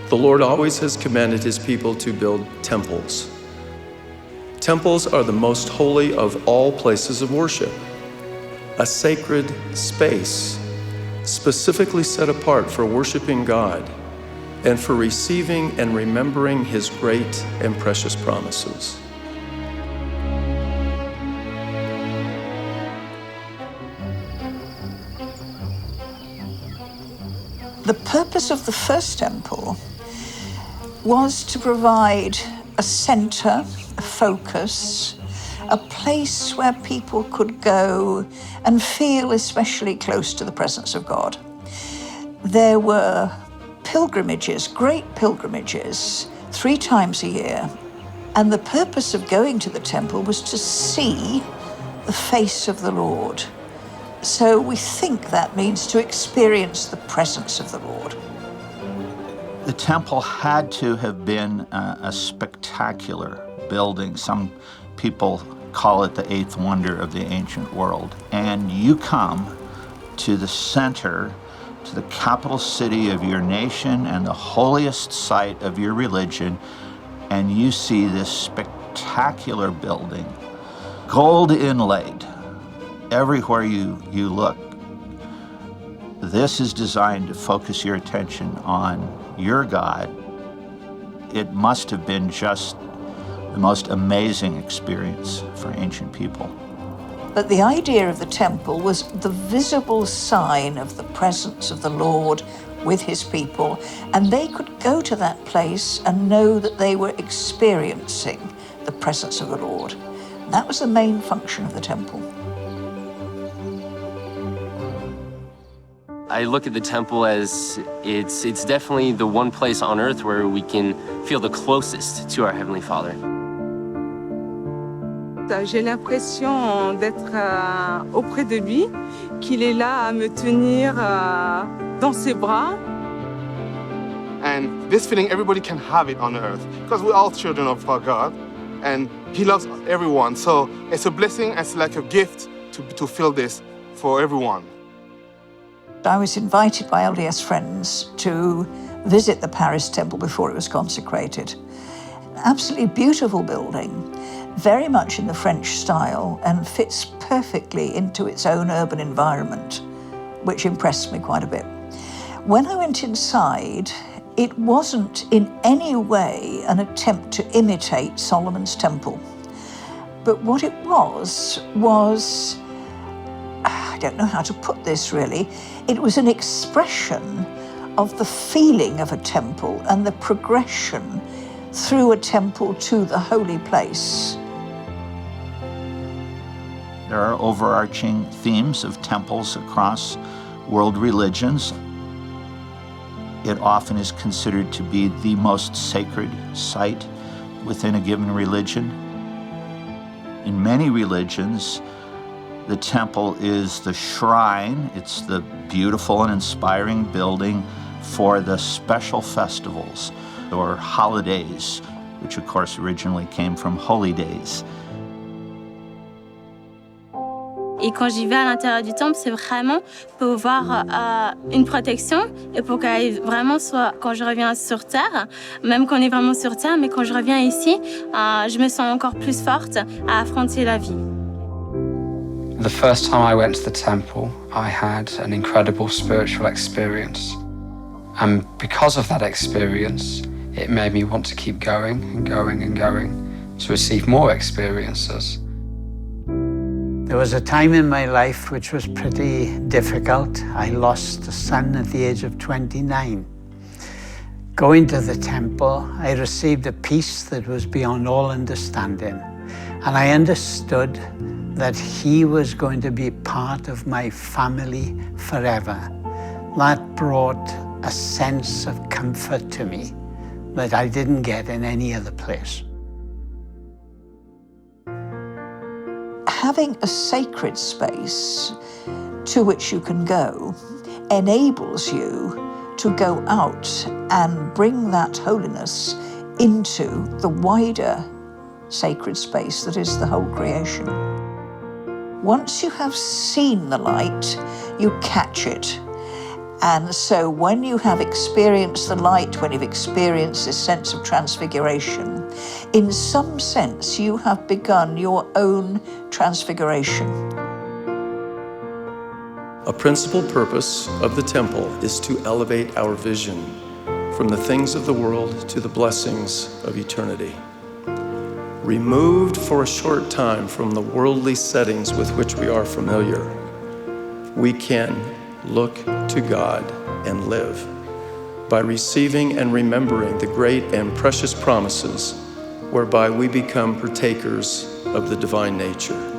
The Lord always has commanded his people to build temples. Temples are the most holy of all places of worship, a sacred space specifically set apart for worshiping God and for receiving and remembering his great and precious promises. The purpose of the first temple was to provide a center, a focus, a place where people could go and feel especially close to the presence of God. There were pilgrimages, great pilgrimages, 3 times a year, and the purpose of going to the temple was to see the face of the Lord. So we think that means to experience the presence of the Lord. The temple had to have been a spectacular building. Some people call it the 8th wonder of the ancient world. And you come to the center, to the capital city of your nation and the holiest site of your religion, and you see this spectacular building, gold inlaid. Everywhere you look, this is designed to focus your attention on your God. It must have been just the most amazing experience for ancient people. But the idea of the temple was the visible sign of the presence of the Lord with his people, and they could go to that place and know that they were experiencing the presence of the Lord. And that was the main function of the temple. I look at the temple as it's definitely the one place on earth where we can feel the closest to our Heavenly Father. J'ai l'impression d'être auprès de lui, qu'il est là à me tenir dans ses bras. And this feeling, everybody can have it on earth, because we're all children of our God, and he loves everyone. So it's a blessing, it's like a gift to feel this for everyone. I was invited by LDS friends to visit the Paris temple before it was consecrated. An absolutely beautiful building, very much in the French style, and fits perfectly into its own urban environment, which impressed me quite a bit. When I went inside, it wasn't in any way an attempt to imitate Solomon's temple. But what it was, I don't know how to put this really, it was an expression of the feeling of a temple and the progression through a temple to the holy place. There are overarching themes of temples across world religions. It often is considered to be the most sacred site within a given religion. In many religions, the temple is the shrine. It's the beautiful and inspiring building for the special festivals or holidays, which of course originally came from holy days. Et quand j'y vais à l'intérieur du temple, c'est vraiment pour voir une protection et pour qu'elle vraiment soit, quand je reviens sur Terre, même qu'on est vraiment sur Terre, mais quand je reviens ici, je me sens encore plus forte à affronter la vie. The first time I went to the temple, I had an incredible spiritual experience. And because of that experience, it made me want to keep going and going and going to receive more experiences. There was a time in my life which was pretty difficult. I lost a son at the age of 29. Going to the temple, I received a peace that was beyond all understanding. And I understood that he was going to be part of my family forever. That brought a sense of comfort to me that I didn't get in any other place. Having a sacred space to which you can go enables you to go out and bring that holiness into the wider sacred space that is the whole creation. Once you have seen the light, you catch it, And so when you have experienced the light, when you've experienced this sense of transfiguration, in some sense you have begun your own transfiguration. A principal purpose of the temple is to elevate our vision from the things of the world to the blessings of eternity. Removed for a short time from the worldly settings with which we are familiar, we can look to God and live by receiving and remembering the great and precious promises whereby we become partakers of the divine nature.